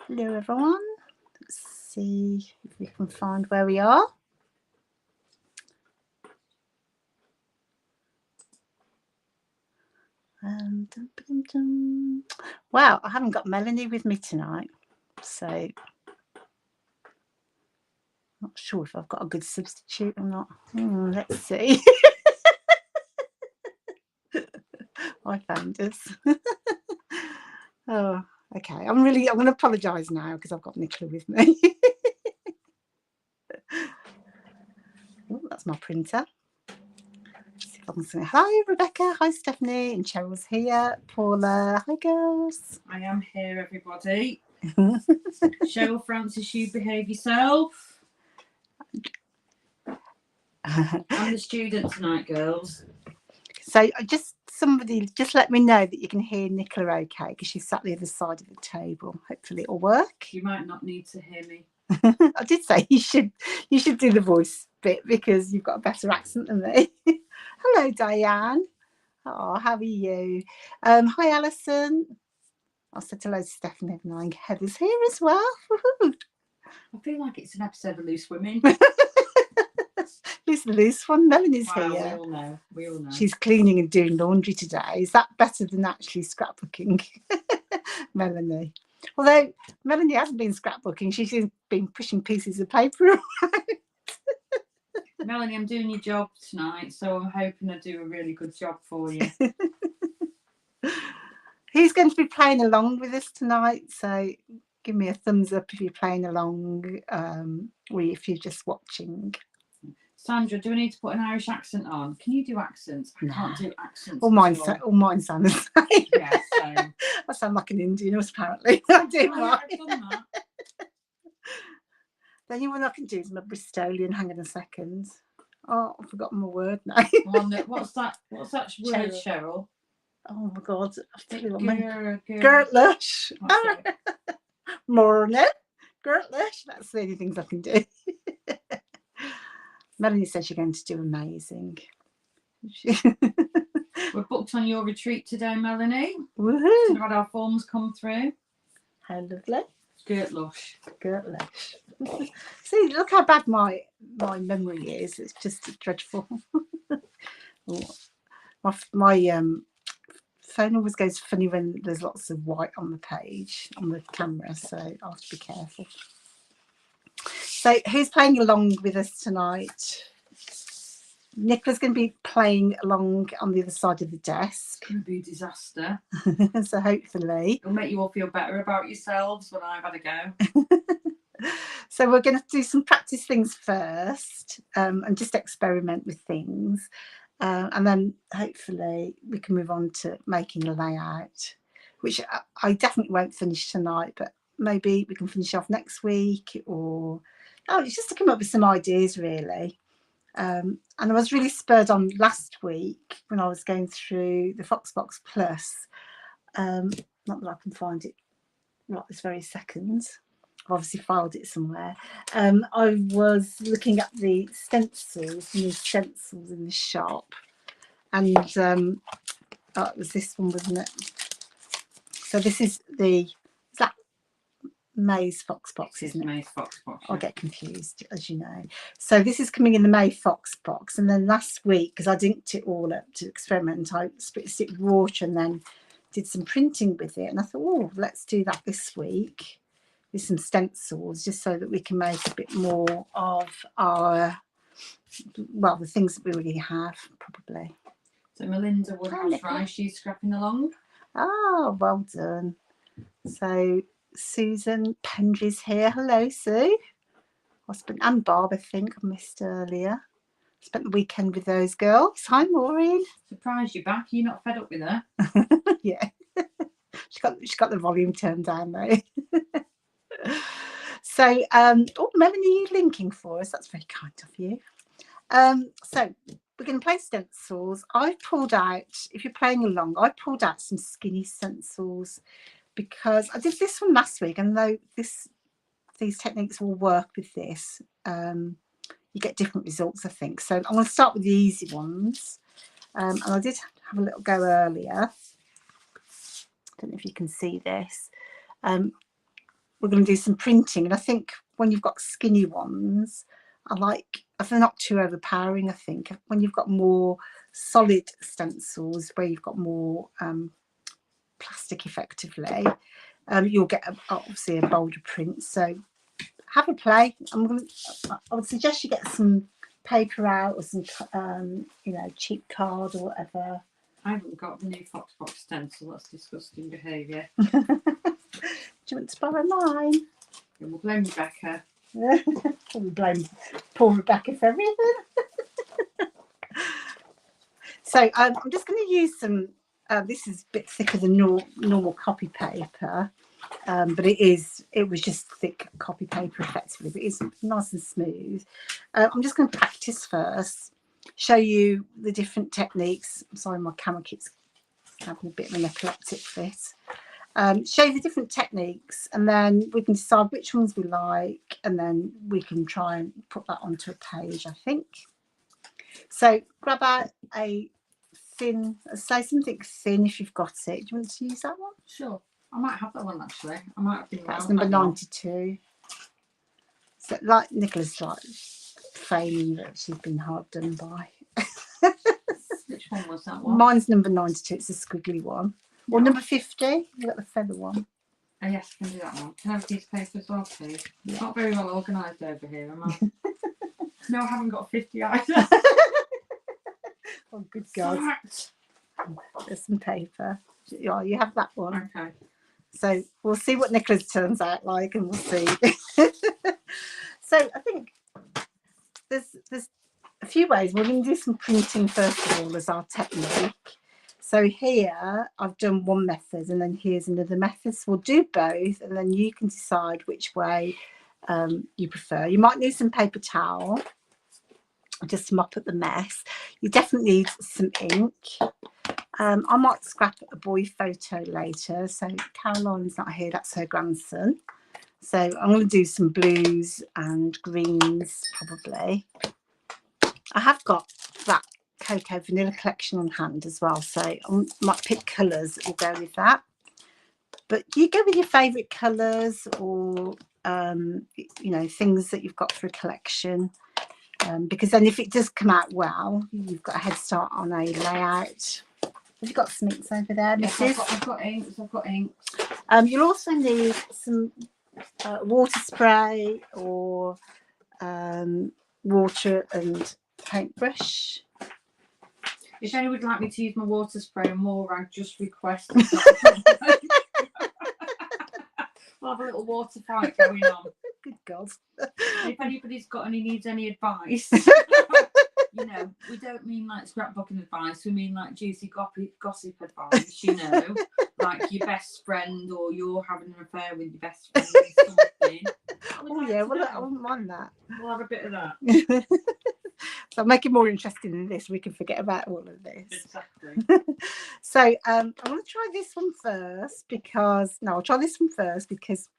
Hello everyone. Let's see if we can find where we are. Wow, I haven't got Melanie with me tonight, so not sure if I've got a good substitute or not. Let's see. I found us. Oh, okay. I'm going to apologise now because I've got Nicola with me. Oh, that's my printer. See if I can say hi, Rebecca. Hi, Stephanie. And Cheryl's here. Paula. Hi, girls. I am here, everybody. Cheryl Francis, you behave yourself. I'm the student tonight, girls. So somebody just let me know that you can hear Nicola okay, because she's sat the other side of the table. Hopefully it'll work. You might not need to hear me. I did say you should do the voice bit because you've got a better accent than me. Hello, Diane. Oh, how are you? Hi, Alison. I said hello to Stephanie and Heather's here as well. I feel like it's an episode of Loose Women. Who's the loose one? Melanie's here. We all know. She's cleaning and doing laundry today. Is that better than actually scrapbooking? Melanie. Although Melanie hasn't been scrapbooking, she's been pushing pieces of paper around. Melanie, I'm doing your job tonight, so I'm hoping I do a really good job for you. Who's going to be playing along with us tonight? So give me a thumbs up if you're playing along, or if you're just watching. Sandra, do I need to put an Irish accent on? Can you do accents? I can't do accents. All mine sound the same. Yeah, same. I sound like an Indian, apparently. I do. I've done that. The only one I can do is my Bristolian. Hang on a second. Oh, I've forgotten my word now. What's that word, Cheryl? Oh my God. I'll tell you what, Gertlush. Morning. Gertlush. That's the only things I can do. Melanie said she's going to do amazing. We're booked on your retreat today, Melanie. Woohoo. We've had our forms come through. How lovely. Gertlush. See, look how bad my memory is. It's just dreadful. My phone always goes funny when there's lots of white on the page, on the camera, so I have to be careful. So who's playing along with us tonight? Nicola's going to be playing along on the other side of the desk. It's going to be a disaster. So hopefully it'll make you all feel better about yourselves when I've had a go. So we're going to do some practice things first, and just experiment with things, and then hopefully we can move on to making a layout, which I definitely won't finish tonight, but maybe we can finish off next week, or it's just to come up with some ideas really. And I was really spurred on last week when I was going through the Foxbox Plus. Not that I can find it right this very second. I've obviously filed it somewhere. I was looking at the stencils, new stencils in the shop, and it was this one, wasn't it? So this is that May's Foxbox, isn't it? May's Foxbox. I get confused, as you know. So this is coming in the May Foxbox, and then last week, because I dinked it all up to experiment, I spritzed it with water and then did some printing with it, and I thought, oh, let's do that this week with some stencils, just so that we can make a bit more of our, well, the things that we already have, probably. So Melinda Woodhouse Rice, she's scrapping along. Oh, well done. So Susan Pendry's here. Hello, Sue. And Barb, I think I missed earlier. Spent the weekend with those girls. Hi, Maureen. Surprised you're back. You're not fed up with her? Yeah. She got the volume turned down though. So, Melanie, you linking for us? That's very kind of you. So we're going to play stencils. I pulled out, if you're playing along, I pulled out some skinny stencils because I did this one last week, and though these techniques will work with this, you get different results, I think. So I'm going to start with the easy ones, and I did have a little go earlier. I don't know if you can see this. we're going to do some printing. And I think when you've got skinny ones, if they're not too overpowering, I think when you've got more solid stencils where you've got more plastic effectively, you'll get obviously a bolder print. So have a play. I would suggest you get some paper out or some cheap card or whatever. I haven't got the new Foxbox stencil. That's disgusting behaviour. Do you want to borrow mine? Yeah, we'll blame Rebecca. We'll blame poor Rebecca for everything. So I'm just going to use some, this is a bit thicker than normal copy paper, but it was just thick copy paper effectively, but it's nice and smooth. I'm just going to practice first, show you the different techniques. I'm sorry, my camera keeps having a bit of an epileptic fit. Show you the different techniques, and then we can decide which ones we like, and then we can try and put that onto a page, I think. So grab out a thin, say something thin if you've got it. Do you want to use that one? Sure. I might have that one actually. I might have been. That's number 92. So like Nicola's like feigning that she's been hard done by. Which one was that one? Mine's number 92. It's a squiggly one. Or number 50. You got the feather one. Oh yes, I can do that one. Can I have a piece of paper as well, please? It's not very well organised over here, am I? No, I haven't got 50 either. Oh, good God. There's some paper. Yeah, you have that one. Okay. So we'll see what Nicola's turns out like, and we'll see. So I think there's a few ways. We're going to do some printing first of all as our technique. So here I've done one method, and then here's another method. So we'll do both, and then you can decide which way you prefer. You might need some paper towel just to mop up the mess. You definitely need some ink. I might scrap a boy photo later. So Caroline's not here, that's her grandson. So I'm going to do some blues and greens probably. I have got that Cocoa Vanilla collection on hand as well, so I might pick colours that will go with that. But you go with your favourite colours, or things that you've got for a collection, because then if it does come out well, you've got a head start on a layout. Have you got some inks over there, Yes, Mrs? I've got inks. I've got inks. You'll also need some water spray or water and paintbrush. If anyone would like me to use my water spray and more rag, just request. We'll have a little water fight going on. Good God. If anybody's got needs any advice, we don't mean like scrapbooking advice. We mean like juicy gossip advice, like your best friend, or you're having an affair with your best friend or something. Oh yeah, well I wouldn't mind that. We'll have a bit of that. So make it more interesting than this. We can forget about all of this. Exactly. So I'm going to try this one first because I'll try this one first because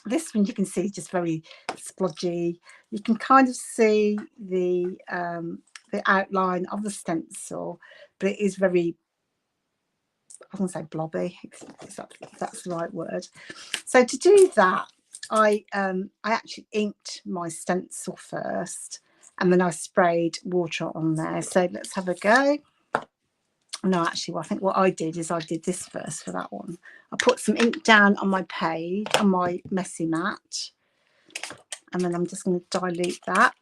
this one you can see just very splodgy. You can kind of see the outline of the stencil, but it is very, I wouldn't say blobby, if that's the right word. So to do that, I actually inked my stencil first, and then I sprayed water on there. So let's have a go. No, actually, I think what I did is I did this first for that one. I put some ink down on my page, on my messy mat, and then I'm just going to dilute that.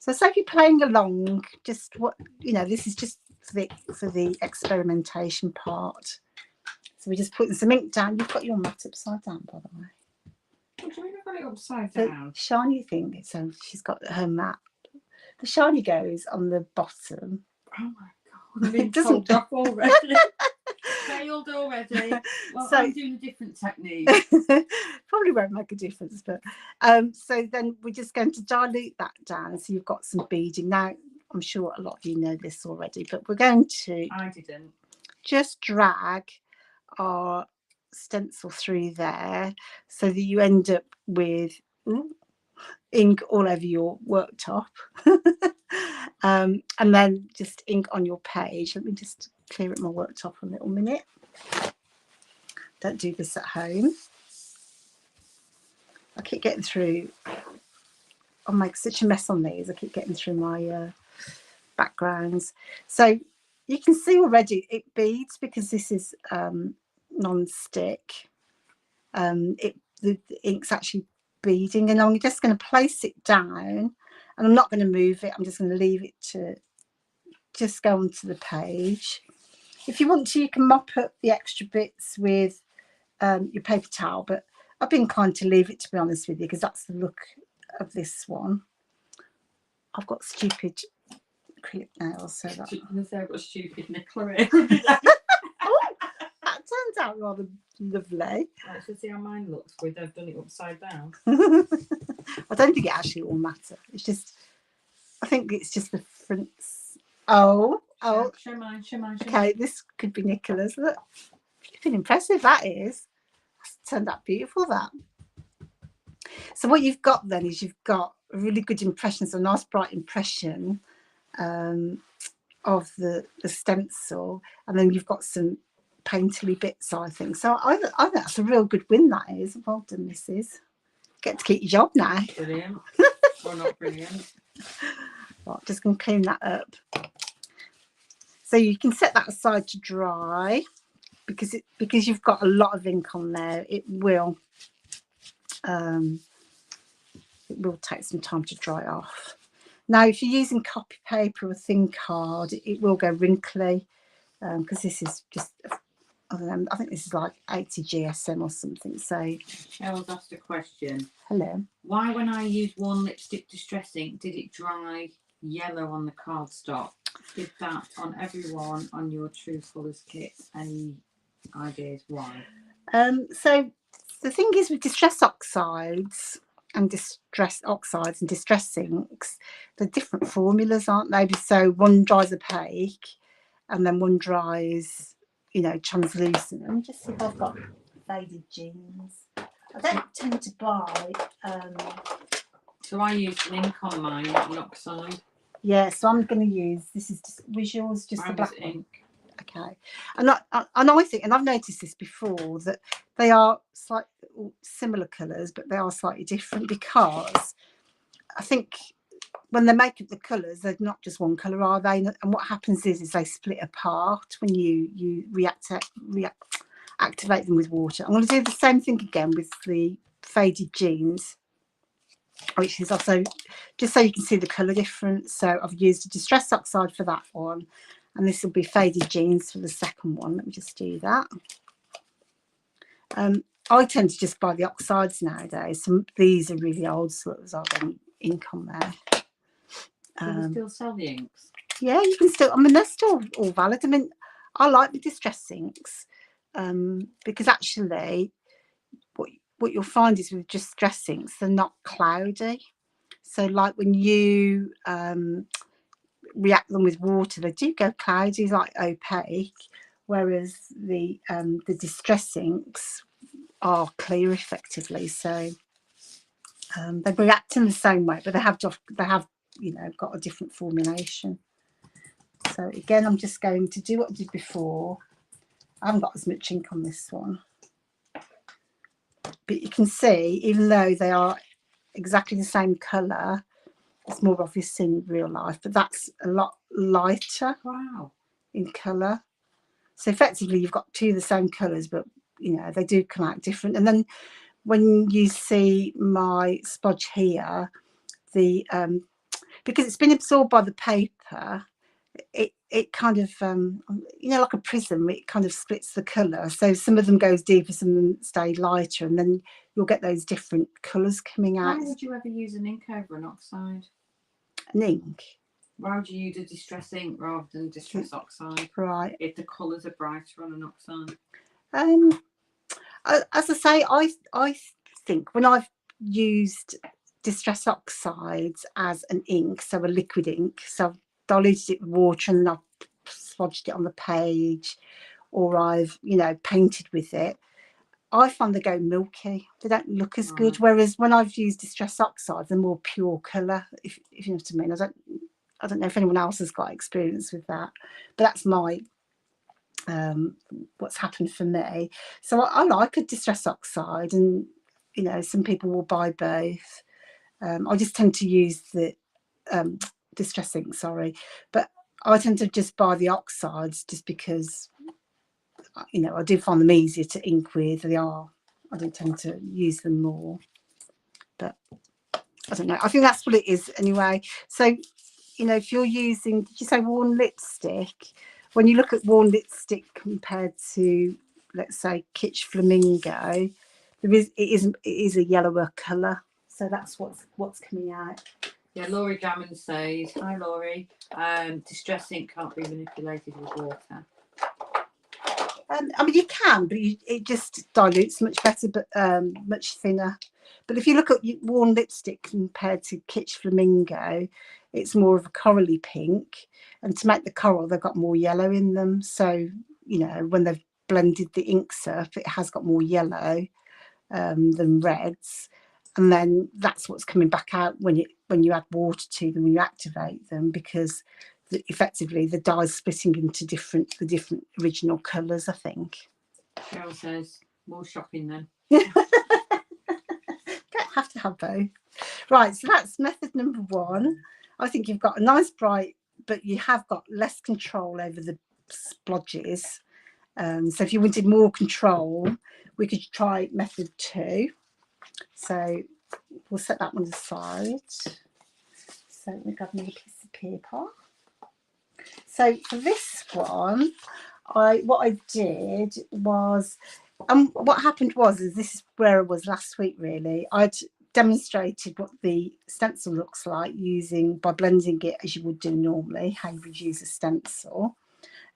So if you're playing along, just this is just for the experimentation part. So we're just putting some ink down. You've got your mat upside down, by the way. What do you mean I've got it upside down? The shiny thing. So she's got her mat. The shiny goes on the bottom. Oh my God, I've been told off already. Failed already. Well, so, I'm doing a different technique. Probably won't make a difference, but so then we're just going to dilute that down so you've got some beading. Now, I'm sure a lot of you know this already, but we're going to just drag our stencil through there so that you end up with ink all over your worktop. And then just ink on your page. Let me just clear up my worktop a little minute. Don't do this at home. I keep getting through. I make such a mess on these. I keep getting through my backgrounds. So you can see already it beads because this is non-stick. The ink's actually beading, and I'm just going to place it down, and I'm not going to move it. I'm just going to leave it to just go onto the page. If you want to, you can mop up the extra bits with your paper towel, but I've been inclined to leave it, to be honest with you, because that's the look of this one. I've got stupid acrylic nails, so that I've got stupid nickel. oh, that turns out rather lovely. Let's just see how mine looks with I've done it upside down. I don't think it actually all matter. It's just, I think it's just the fronts. Oh, Show mine. Okay, this could be Nicola's. Look, flipping impressive that is. That's turned out beautiful, that. So what you've got then is you've got a really good impression, so a nice bright impression of the stencil, and then you've got some painterly bits, I think. So I think that's a real good win, that is. Well done, Mrs. Get to keep your job now. Brilliant. Or not brilliant. Right, just going to clean that up. So you can set that aside to dry, because you've got a lot of ink on there. It will take some time to dry off. Now, if you're using copy paper or thin card, it will go wrinkly, because this is just, I don't know, I think this is like 80 GSM or something. So Cheryl's asked a question. Hello. Why, when I used one lipstick distress ink, did it dry yellow on the cardstock? Did that on everyone on your True Colours kit? Any ideas why? So the thing is with distress oxides and distress inks, they're different formulas, aren't they? So one dries opaque and then one dries, you know, translucent. Let me just see if I've got faded jeans. I don't tend to buy so I used an ink on mine, an oxide. Yeah, so I'm going to use, this is just, was yours just the black ink? Okay, and I think, and I've noticed this before, that they are slightly similar colours, but they are slightly different, because I think when they make up the colours, they're not just one colour, are they? And what happens is they split apart when you activate them with water. I'm going to do the same thing again with the faded jeans, which is also just so you can see the colour difference. So I've used a distress oxide for that one, and this will be faded jeans for the second one. Let me just do that. I tend to just buy the oxides nowadays. These are really old, so there's already ink on there. Can you still sell the inks? Yeah, you can still, I mean, they're still all valid. I mean, I like the distress inks, because actually what you'll find is with distress inks, they're not cloudy. So like when you react them with water, they do go cloudy, like opaque, whereas the distress inks are clear effectively. So they react in the same way, but they have you know, got a different formulation. So again, I'm just going to do what I did before. I haven't got as much ink on this one, but you can see, even though they are exactly the same colour, it's more obvious in real life, but that's a lot lighter. Wow. In colour. So effectively you've got two of the same colours, but you know, they do come out different. And then when you see my spudge here, the because it's been absorbed by the paper, it kind of you know, like a prism, it kind of splits the colour. So some of them goes deeper, some of them stay lighter, and then you'll get those different colours coming out. Why would you ever use an ink over an oxide? An ink? Why would you use a distress ink rather than distress oxide? Right. If the colours are brighter on an oxide. As I say, I think when I've used distress oxides as an ink, so a liquid ink, so I've diluted it with water and I've smudged it on the page, or I've, you know, painted with it, I find they go milky. They don't look as good. Whereas when I've used distress oxides, they're more pure colour, if you know what I mean. I don't know if anyone else has got experience with that, but that's my what's happened for me. So I like a distress oxide, and you know, some people will buy both. I just tend to use the distress ink, sorry, but I tend to just buy the oxides just because, you know, I do find them easier to ink with. I do tend to use them more, but I don't know. I think that's what it is anyway. So, you know, if you're using, did you say worn lipstick? When you look at worn lipstick compared to, let's say, Kitsch Flamingo, it is a yellower colour. So that's what's coming out. Yeah, Laurie Gammon says, hi Laurie, distress ink can't be manipulated with water. I mean, you can, but it just dilutes much better, but much thinner. But if you look at worn lipstick compared to Kitsch Flamingo, it's more of a corally pink. And to make the coral, they've got more yellow in them. So, you know, when they've blended the inks up, it has got more yellow than reds. And then that's what's coming back out when you add water to them, when you activate them, because effectively the dye's splitting into the different original colours, I think. Cheryl says, more shopping then. Don't have to have both. Right, so that's method number 1. I think you've got a nice bright, but you have got less control over the splodges. So if you wanted more control, we could try method 2. So we'll set that one aside. So let me grab another piece of paper. So for this one, what I did was, what happened was, this is where I was last week really. I'd demonstrated what the stencil looks like by blending it as you would do normally, how you would use a stencil.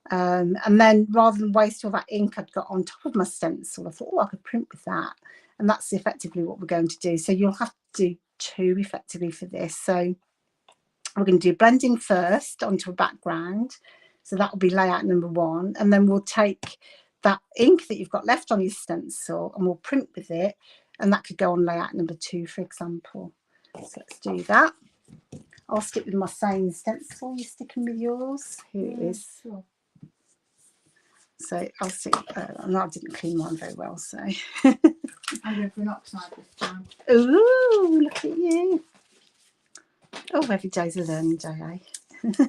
And then rather than waste all that ink I'd got on top of my stencil, I thought, oh, I could print with that. And that's effectively what we're going to do. So you'll have to do 2 effectively for this. So we're going to do blending first onto a background. So that will be layout number 1. And then we'll take that ink that you've got left on your stencil and we'll print with it. And that could go on layout number 2, for example. So let's do that. I'll stick with my same stencil. You're sticking with yours? Here it is. Sure. So I'll stick, no, I didn't clean mine very well, so. I'm going for an oxide this time. Ooh, look at you. Oh, every day's a learning day, eh?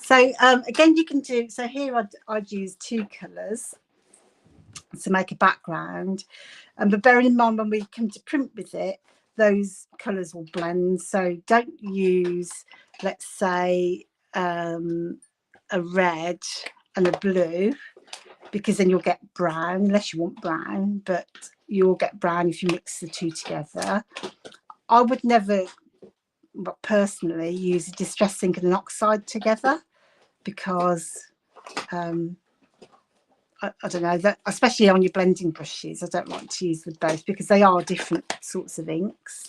So again, you can do, so here I'd use 2 colours to make a background. But bearing in mind when we come to print with it, those colours will blend. So don't use, let's say, a red and a blue, because then you'll get brown, unless you want brown, but you'll get brown if you mix the 2 together. I would never, but personally, use a distress ink and an oxide together, because I don't know, that especially on your blending brushes, I don't like to use them both because they are different sorts of inks.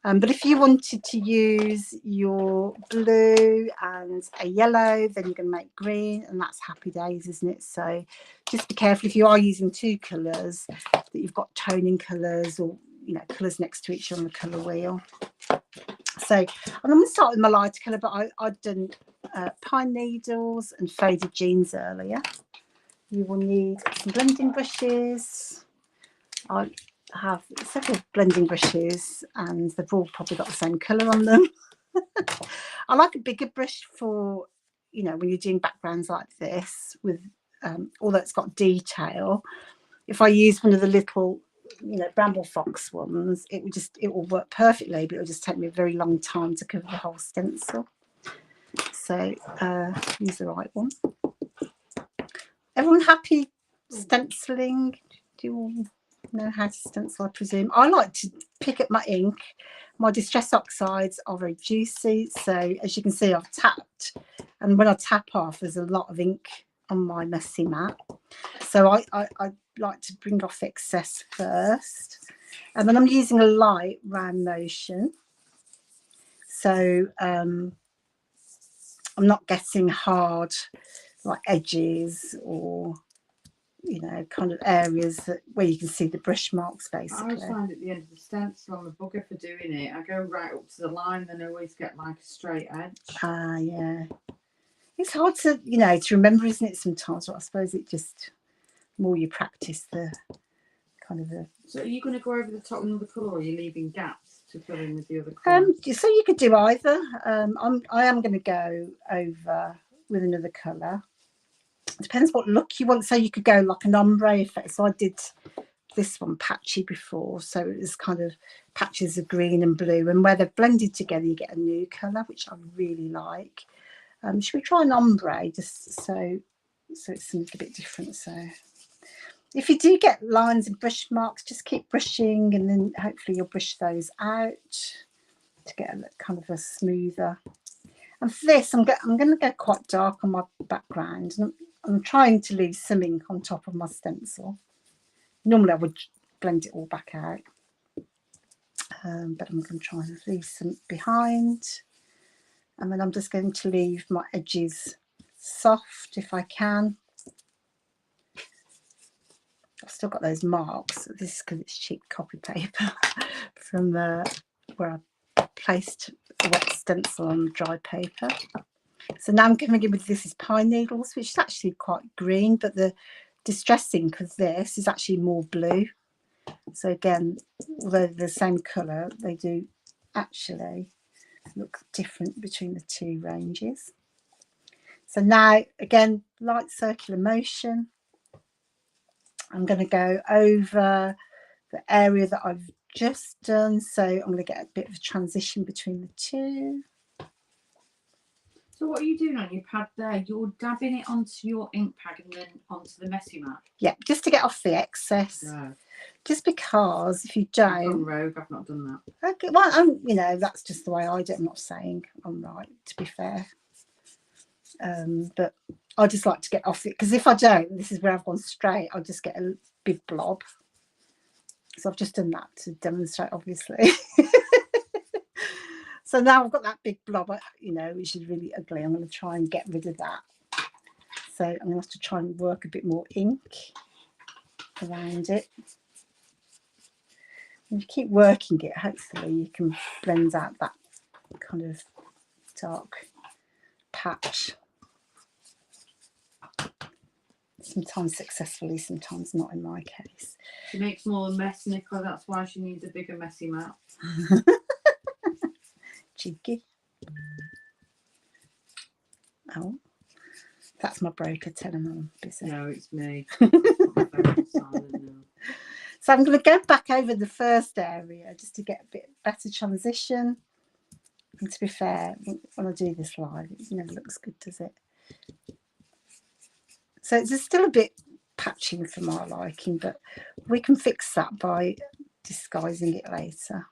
But if you wanted to use your blue and a yellow, then you're going to make green, and that's happy days, isn't it? So just be careful if you are using 2 colours, that you've got toning colours, or, you know, colours next to each other on the colour wheel. So I'm going to start with my lighter colour, but I'd done pine needles and faded jeans earlier. You will need some blending brushes. I have several blending brushes and they've all probably got the same colour on them. I like a bigger brush for, you know, when you're doing backgrounds like this, with although it's got detail. If I use one of the little, you know, Bramble Fox ones, it will work perfectly, but it will just take me a very long time to cover the whole stencil. So use the right one. Everyone happy stenciling? Do you all know how to stencil, I presume? I like to pick up my ink. My distress oxides are very juicy, so as you can see, I've tapped, and when I tap off, there's a lot of ink on my messy mat. So I like to bring off excess first, and then I'm using a light round motion, so I'm not getting hard like edges or, you know, kind of areas where you can see the brush marks, basically. I always find at the end of the stencil, I'm a bugger for doing it. I go right up to the line, then I always get like a straight edge. Ah, yeah. It's hard to, you know, to remember, isn't it, sometimes? But I suppose it just, the more you practice, the kind of a... So are you going to go over the top with another colour, or are you leaving gaps to fill in with the other colour? So you could do either. I am going to go over with another colour. It depends what look you want. So you could go like an ombre effect. So I did this one patchy before, so it was kind of patches of green and blue, and where they're blended together you get a new colour, which I really like. Should we try an ombre just so it's something a bit different? So if you do get lines and brush marks, just keep brushing, and then hopefully you'll brush those out to get a kind of a smoother. And for this, I'm going to go quite dark on my background, and I'm trying to leave some ink on top of my stencil. Normally I would blend it all back out, but I'm going to try and leave some behind, and then I'm just going to leave my edges soft if I can. I've still got those marks. This is because it's cheap copy paper from where I placed a wet stencil on dry paper. So now I'm going to with this is pine needles, which is actually quite green, but the distress ink of this is actually more blue. So again, although they're the same colour, they do actually look different between the two ranges. So now again, light circular motion. I'm going to go over the area that I've just done, so I'm going to get a bit of a transition between the two. So what are you doing on your pad there? You're dabbing it onto your ink pad and then onto the messy mat? Yeah, just to get off the excess. No. Just because if you don't... I've gone rogue, I've not done that. Okay, well, you know, that's just the way I do it. I'm not saying I'm right, to be fair. But I just like to get off it, because if I don't, this is where I've gone straight, I'll just get a big blob. So I've just done that to demonstrate, obviously. So now I've got that big blob, you know, which is really ugly. I'm going to try and get rid of that. So I'm going to have to try and work a bit more ink around it. If you keep working it, hopefully you can blend out that kind of dark patch. Sometimes successfully, sometimes not in my case. She makes more of a mess, Nicola, that's why she needs a bigger messy mat. Cheeky. Oh, that's my broker telling me I'm busy. No, it's me. So I'm going to go back over the first area just to get a bit better transition. And to be fair, when I do this live, it never looks good, does it? So it's still a bit patchy for my liking, but we can fix that by disguising it later.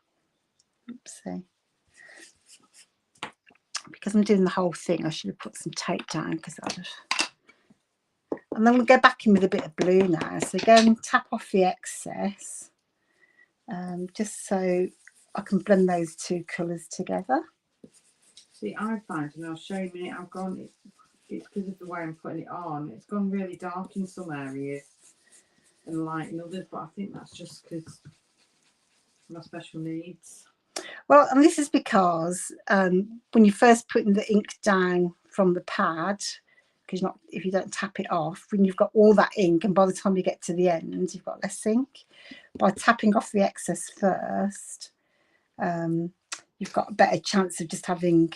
Oopsie. Because I'm doing the whole thing, I should have put some tape down, because I'd have... And then we'll go back in with a bit of blue now. So again, tap off the excess, just so I can blend those two colours together. See, I find, and I'll show you in a minute, I've gone, it's because of the way I'm putting it on, it's gone really dark in some areas and light in others, but I think that's just because of my special needs. Well, and this is because when you're first putting the ink down from the pad, because if you don't tap it off, when you've got all that ink, and by the time you get to the end, you've got less ink. By tapping off the excess first, you've got a better chance of just having,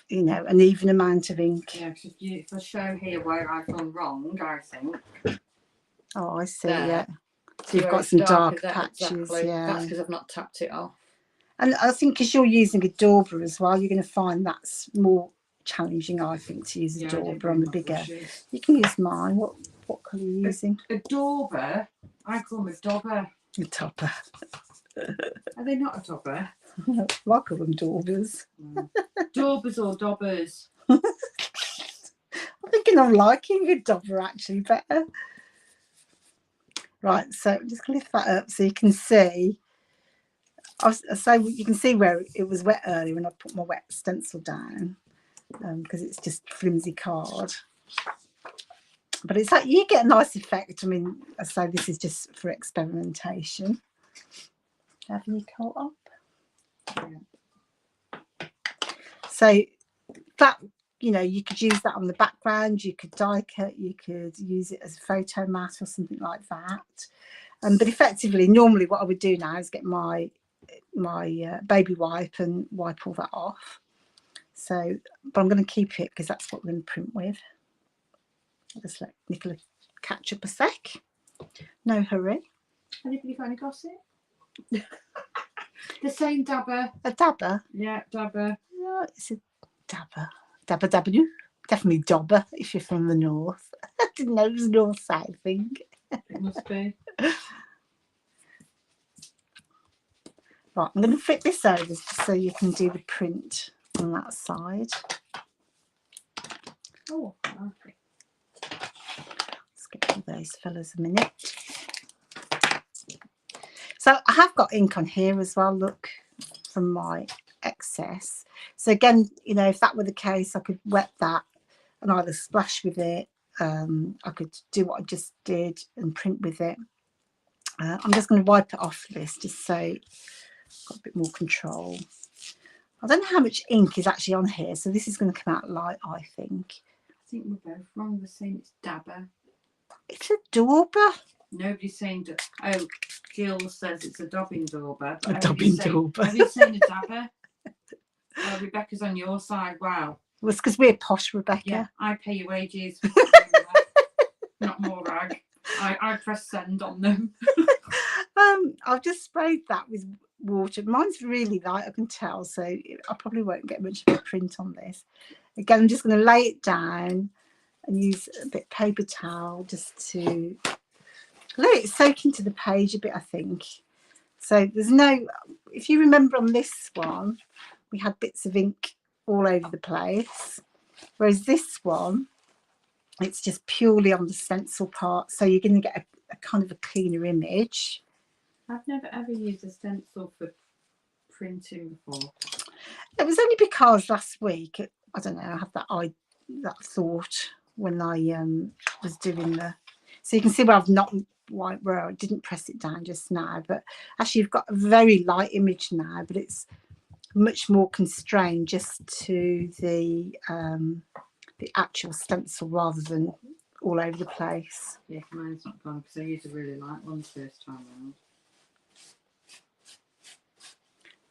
you know, an even amount of ink. Yeah, because if I show here where I've gone wrong, I think. Oh, I see, there. yeah. So you've got some dark patches, exactly. yeah. That's because I've not tapped it off. And I think because you're using a dauber as well, you're going to find that's more challenging, I think, to use a dauber on the bigger. Brushes. You can use mine. What colour are you using? A dauber? I call them a dobber. A topper. Are they not a topper? I call them daubers. Daubers or dobbers? I'm thinking I'm liking a dauber actually better. Right, so I'm just going to lift that up so you can see. So you can see where it was wet earlier when I put my wet stencil down, because it's just flimsy card. But it's like you get a nice effect. I mean, I say this is just for experimentation. Have you caught up? Yeah. So that, you know, you could use that on the background. You could die cut. You could use it as a photo mat or something like that. But effectively, normally what I would do now is get my baby wipe and wipe all that off. So, but I'm going to keep it because that's what we're going to print with. I'll just let Nicola catch up a sec. No hurry. Anybody got any gossip? The same dabber. A dabber? Yeah, dabber. No, it's a dabber. Dabber, dabber, do. Definitely dobber if you're from the north. I didn't know it was north-south thing. It must be. Right, I'm going to flip this over just so you can do the print on that side. Oh, okay. Let's get all those fellas a minute. So I have got ink on here as well, look, from my excess. So again, you know, if that were the case, I could wet that and either splash with it. I could do what I just did and print with it. I'm just going to wipe it off this just so I've got a bit more control. I don't know how much ink is actually on here, so this is going to come out light, I think. I think we're both wrong. We're saying it's dabber. It's a dauber. Nobody's saying, oh, Jill says it's a dobbing dauber. A dobbing dauber. Have you saying a dabber? Rebecca's on your side. Wow. Well, it's because we're posh, Rebecca. Yeah, I pay your wages. Not more rag. I press send on them. I've just sprayed that with water. Mine's really light, I can tell, so I probably won't get much of a print on this. Again, I'm just going to lay it down and use a bit of paper towel just to let it soak into the page a bit, I think. So there's no, if you remember on this one, we had bits of ink all over the place, whereas this one, it's just purely on the stencil part, so you're going to get a kind of a cleaner image. I've never ever used a stencil for printing before. It was only because last week, I don't know, I had that thought when I was doing the, so you can see where I've not, where I didn't press it down just now, but actually you've got a very light image now, but it's much more constrained just to the actual stencil rather than all over the place. Yeah, mine's not gone because I used a really light one the first time around.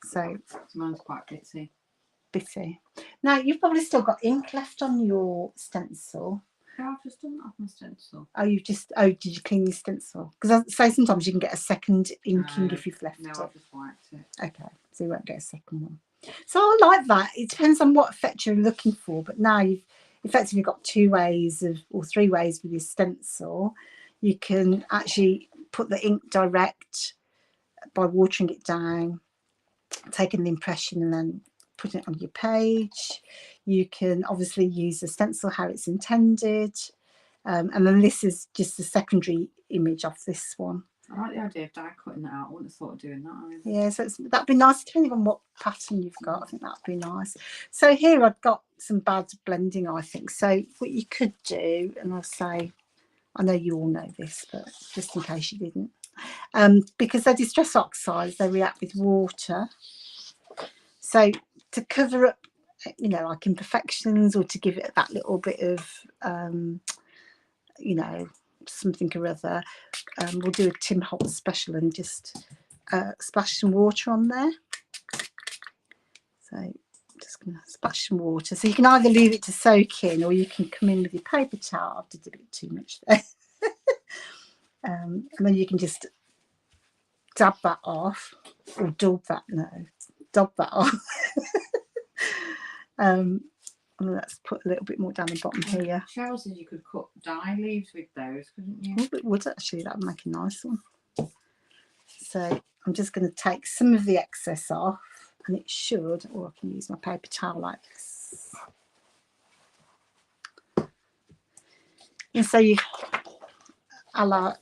So mine's quite bitty. Bitty. Now you've probably still got ink left on your stencil. Yeah, I've just done that off my stencil. Oh, did you clean your stencil? Because I say sometimes you can get a second inking if you've left it. No, I've just wiped it. Okay, so you won't get a second one. So I like that. It depends on what effect you're looking for, but now you've effectively got 2 ways of, or 3 ways with your stencil. You can actually put the ink direct by watering it down, taking the impression and then putting it on your page. You can obviously use the stencil how it's intended, and then this is just the secondary image of this one. I like the idea of die cutting that out. I wouldn't have thought of doing that either. Yeah, so that'd be nice depending on what pattern you've got. I think that'd be nice. So here I've got some bad blending, I think. So what you could do, and I'll say, I know you all know this, but just in case you didn't, because they're distress oxides, they react with water. So to cover up, you know, like imperfections, or to give it that little bit of, you know, something or other, we'll do a Tim Holtz special and just splash some water on there. So I'm just going to splash some water. So you can either leave it to soak in, or you can come in with your paper towel. I did a bit too much there. And then you can just dab that off, or dab that off. Let's put a little bit more down the bottom here. Cheryl says you could cut dye leaves with those, couldn't you? Oh, it would actually, that would make a nice one. So I'm just going to take some of the excess off, and it should, or I can use my paper towel like this. And so you, a la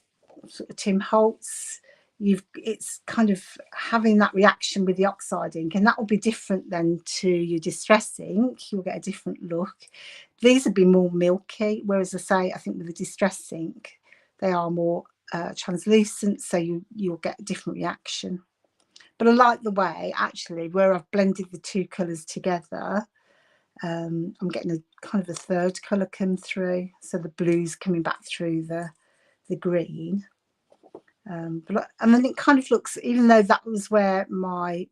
sort of Tim Holtz, it's kind of having that reaction with the oxide ink, and that will be different than to your distress ink. You'll get a different look. These would be more milky, whereas I say, I think with the distress ink, they are more translucent, so you'll get a different reaction. But I like the way, actually, where I've blended the 2 colours together, I'm getting a kind of a third colour come through, so the blue's coming back through the green. And then it kind of looks, even though that was where I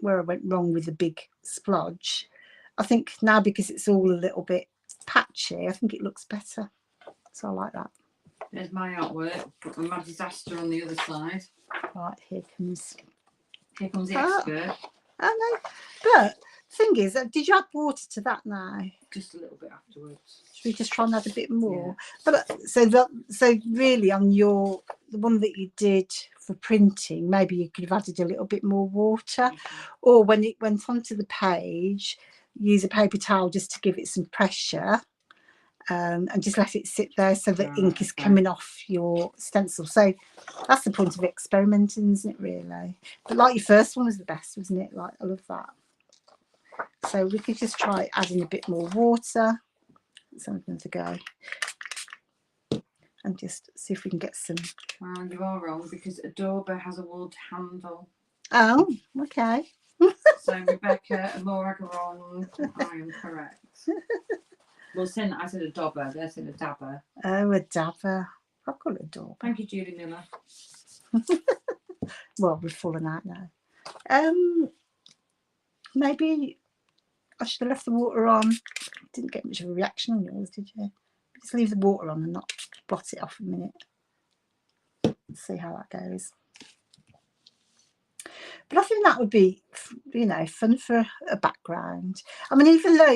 went wrong with the big splodge, I think now because it's all a little bit patchy, I think it looks better. So I like that. There's my artwork, and my disaster on the other side. Right, here comes the expert. Oh no, but the thing is, did you add water to that now? Just a little bit afterwards. Should we just try and add a bit more? Yeah. But so really on the one that you did for printing, maybe you could have added a little bit more water, or when it went onto the page, use a paper towel just to give it some pressure. And just let it sit there so the ink is coming off your stencil. So that's the point of experimenting, isn't it, really? But like your first one was the best, wasn't it? Like, I love that. So we could just try adding a bit more water. So I'm going to go and just see if we can get some. Well, you are wrong because Adobe has a wood handle. Oh, okay. So Rebecca and Maura are wrong. I am correct. Well, I said a dobber, they said a dabber. Oh, a dabber. I'll call it a dabber. Thank you, Julie Miller. Well, we've fallen out now. Maybe I should have left the water on. Didn't get much of a reaction on yours, did you? Just leave the water on and not blot it off a minute. Let's see how that goes. But I think that would be, you know, fun for a background. I mean, even though,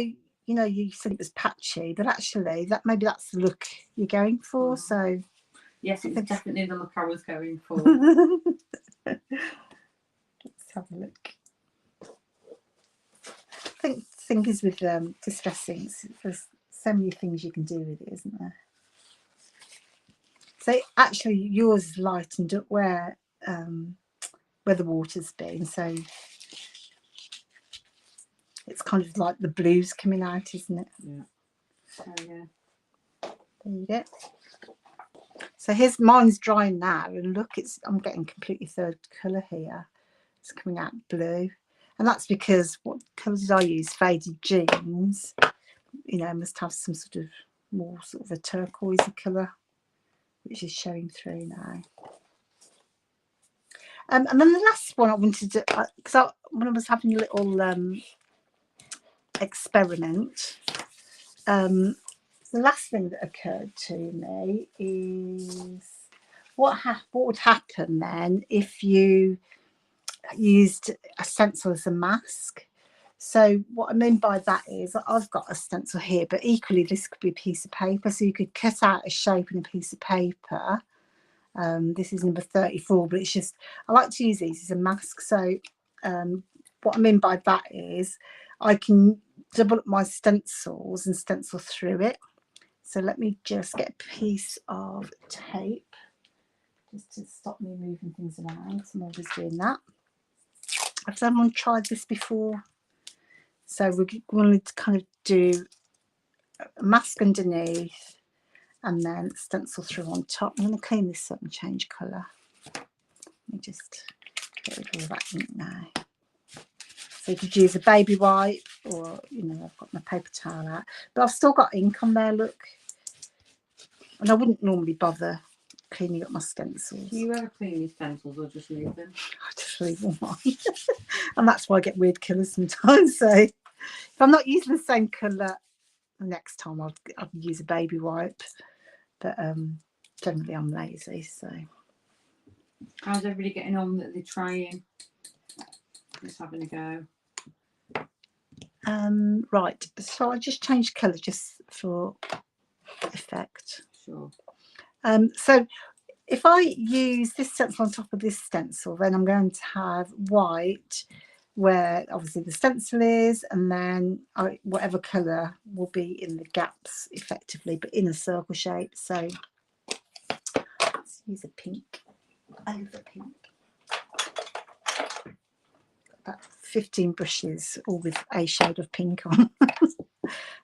you know, you said it was patchy, but actually maybe that's the look you're going for. So yes, it's definitely the look I was going for. Let's have a look. I think the thing is with distressing, there's so many things you can do with it, isn't there? So actually yours is lightened up where the water's been, so it's kind of like the blues coming out, isn't it? Yeah. Oh yeah. There you go. So here's mine's drying now, and look, I'm getting completely third colour here. It's coming out blue, and that's because what colour did I use? Faded jeans. You know, must have some sort of more sort of a turquoisey colour, which is showing through now. And then the last one I wanted to, because when I was having a little experiment, the last thing that occurred to me is what would happen then if you used a stencil as a mask. So what I mean by that is I've got a stencil here, but equally this could be a piece of paper, so you could cut out a shape in a piece of paper. This is number 34, but it's just, I like to use these as a mask. So what I mean by that is I can double up my stencils and stencil through it. So let me just get a piece of tape just to stop me moving things around. I'm always doing that. Has someone tried this before? So we're going to kind of do a mask underneath and then stencil through on top. I'm going to clean this up and change colour. Let me just get rid of all that ink now. So you could use a baby wipe, or, you know, I've got my paper towel out, but I've still got ink on there, look. And I wouldn't normally bother cleaning up my stencils. Do you ever clean your stencils or just leave them? I just leave them on. And that's why I get weird colours sometimes. So if I'm not using the same colour, next time I'll use a baby wipe. But generally I'm lazy, so. How's everybody getting on that they're trying? Just having a go. Right, so I just changed colour just for effect. Sure. So if I use this stencil on top of this stencil, then I'm going to have white where obviously the stencil is, and then whatever colour will be in the gaps effectively, but in a circle shape. So let's use a pink, over pink. About 15 brushes, all with a shade of pink on.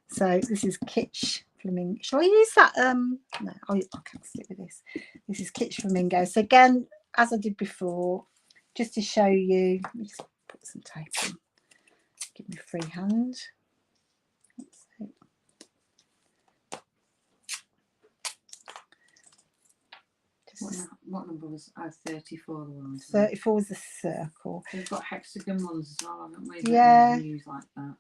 So this is Kitsch Flamingo. Shall I use that? No, I can't stick with this. This is Kitsch Flamingo. So again, as I did before, just to show you, let me just put some tape on. Give me a free hand. Let's see. What number was 34 the ones? 34 is a circle. We've got hexagon ones as well, haven't we? Yeah. Use like that.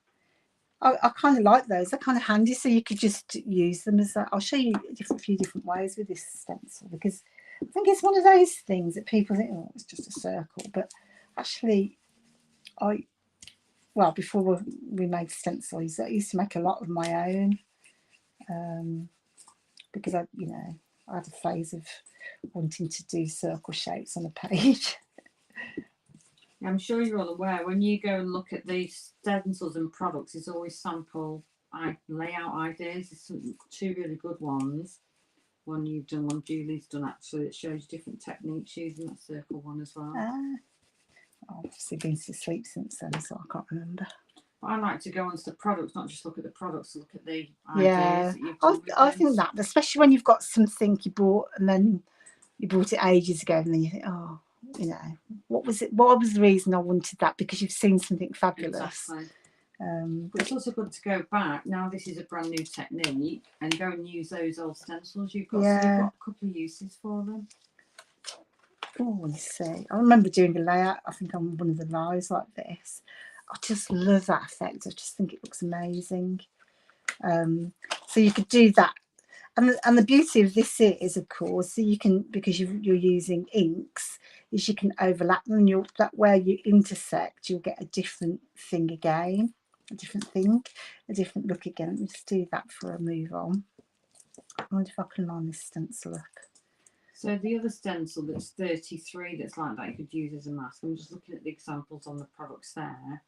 I kind of like those. They're kind of handy, so you could just use them as that. I'll show you a few different ways with this stencil, because I think it's one of those things that people think, oh, it's just a circle. But actually, before we made stencils, I used to make a lot of my own, because I had a phase of wanting to do circle shapes on a page. I'm sure you're all aware, when you go and look at these stencils and products, there's always sample layout ideas. There's two really good ones. One you've done, one Julie's done actually, that shows different techniques using that circle one as well. I've obviously been to sleep since then, so I can't remember. But I like to go onto the products, not just look at the products, look at the ideas that you've done. I think that, especially when you've got something you bought and then you bought it ages ago, and then you think, oh, what was it? What was the reason I wanted that? Because you've seen something fabulous. Exactly. But it's also good to go back. Now this is a brand new technique, and go and use those old stencils you've got. Yeah. So you've got a couple of uses for them. Oh, you see, I remember doing a layout, I think on one of the lives like this. I just love that effect. I just think it looks amazing. So you could do that. And the beauty of this is, of course, so you can, because you're using inks, is you can overlap them. That where you intersect, you'll get a different thing again, a different look again. Let me just do that before I move on. I wonder if I can line this stencil up. So the other stencil that's 33, that's like that, you could use as a mask. I'm just looking at the examples on the products there,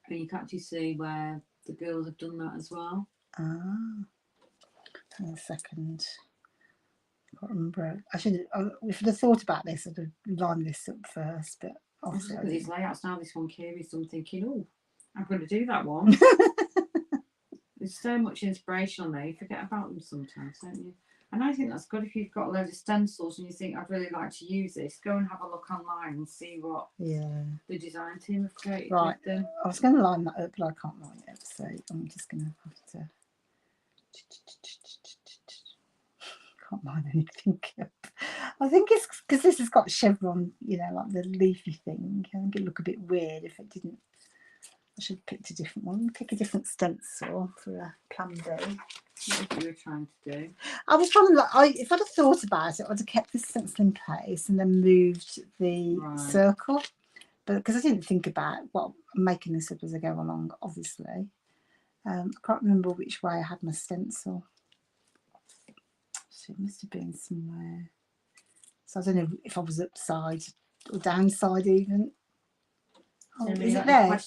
and you can actually see where the girls have done that as well. Hang on a second. I can't remember. If I'd have thought about this, I'd have lined this up first. But I'm just looking at these layouts now. This one, Kiri's, I'm thinking, oh, I'm going to do that one. There's so much inspiration on there. You forget about them sometimes, don't you? And I think that's good if you've got a load of stencils and you think, I'd really like to use this. Go and have a look online and see what the design team have created with them. I was going to line that up, but I can't line it up, so I'm just going to have to. Can't line anything up. I think it's because this has got chevron, like the leafy thing. I think it'd look a bit weird if it didn't. I should have picked a different one. Pick a different stencil for a plan B. What you were trying to do? I was trying to, if I'd have thought about it, I'd have kept this stencil in place and then moved the circle. But because I didn't think about, I'm making this up as I go along, obviously. I can't remember which way I had my stencil. So it must have been somewhere. So I don't know if I was upside or downside even. Oh, is it there?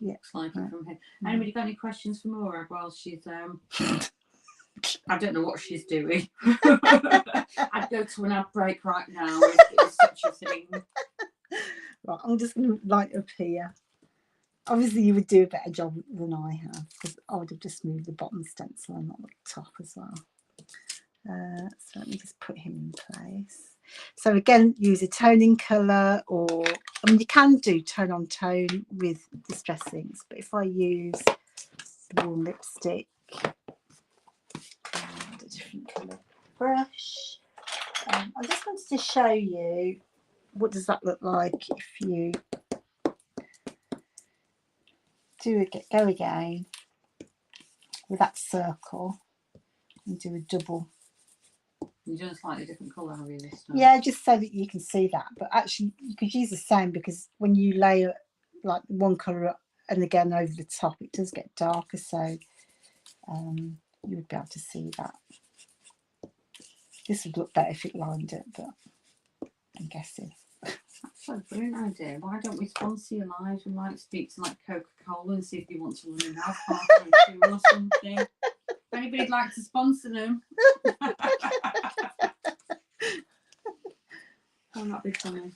Yeah. Like it from here. Anybody got any questions for Maura while she's I don't know what she's doing. I'd go to an ad break right now if it was such a thing. Right, I'm just going to light up here. Obviously, you would do a better job than I have, because I would have just moved the bottom stencil and not the top as well. So let me just put him in place. So again, use a toning colour, or you can do tone on tone with distress inks, but if I use the warm lipstick and a different colour brush, I just wanted to show you what does that look like if you go again with that circle and do a double. You're doing a slightly different colour, have you, this time? Yeah, just so that you can see that. But actually, you could use the same, because when you layer like one colour up and again over the top, it does get darker. So you would be able to see that. This would look better if it lined up, but I'm guessing. That's a brilliant idea. Why don't we sponsor your lives? We might speak to like Coca-Cola and see if they want to run an house party or something. If anybody'd like to sponsor them. Oh, that'd be funny.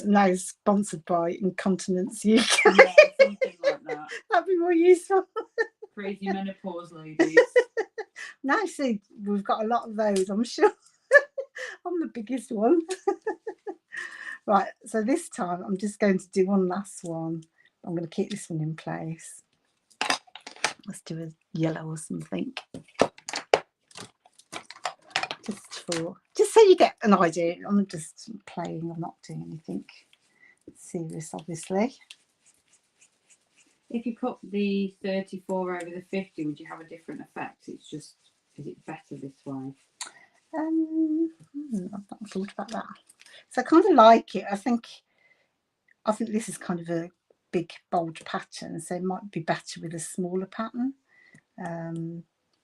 Now sponsored by Incontinence UK. Yeah, something like that. That'd be more useful. Crazy menopause ladies. Now, see, we've got a lot of those, I'm sure. I'm the biggest one. Right, so this time I'm just going to do one last one. I'm going to keep this one in place. Let's do a yellow or something. Just just so you get an idea. I'm just playing, I'm not doing anything serious, obviously. If you put the 34 over the 50, would you have a different effect? It's just, is it better this way? I've not thought about that. So I kind of like it. I think this is kind of a big bold pattern, so it might be better with a smaller pattern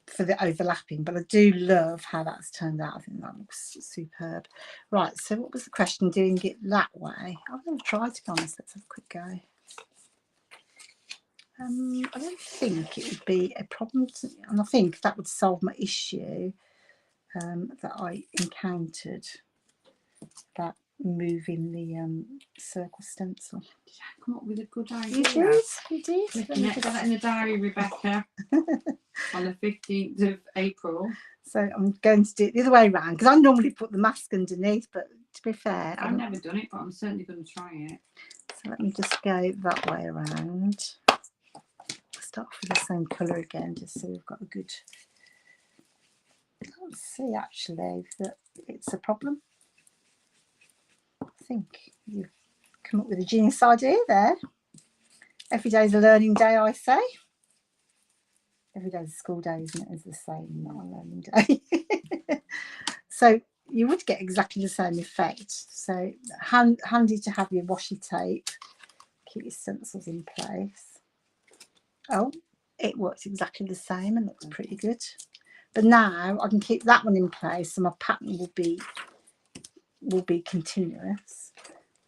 for the overlapping, but I do love how that's turned out. I think that looks superb. Right, so what was the question? Doing it that way? I've never tried, to be honest. Let's have a quick go. I don't think it would be a problem and I think that would solve my issue that I encountered about moving the circle stencil. Did I come up with a good idea? You did. Got that in the diary, Rebecca, on the 15th of April. So I'm going to do it the other way around, because I normally put the mask underneath, but to be fair, I've never done it, but I'm certainly going to try it. So let me just go that way around. Start with the same colour again, just so we've got a good. Let's see actually that it's a problem. I think you've come up with a genius idea there. Every day is a learning day, I say. Every day is a school day, isn't it? It's the same, not a learning day. So you would get exactly the same effect. So handy to have your washi tape. Keep your stencils in place. Oh, it works exactly the same and looks pretty good. But now I can keep that one in place, so my pattern will be continuous.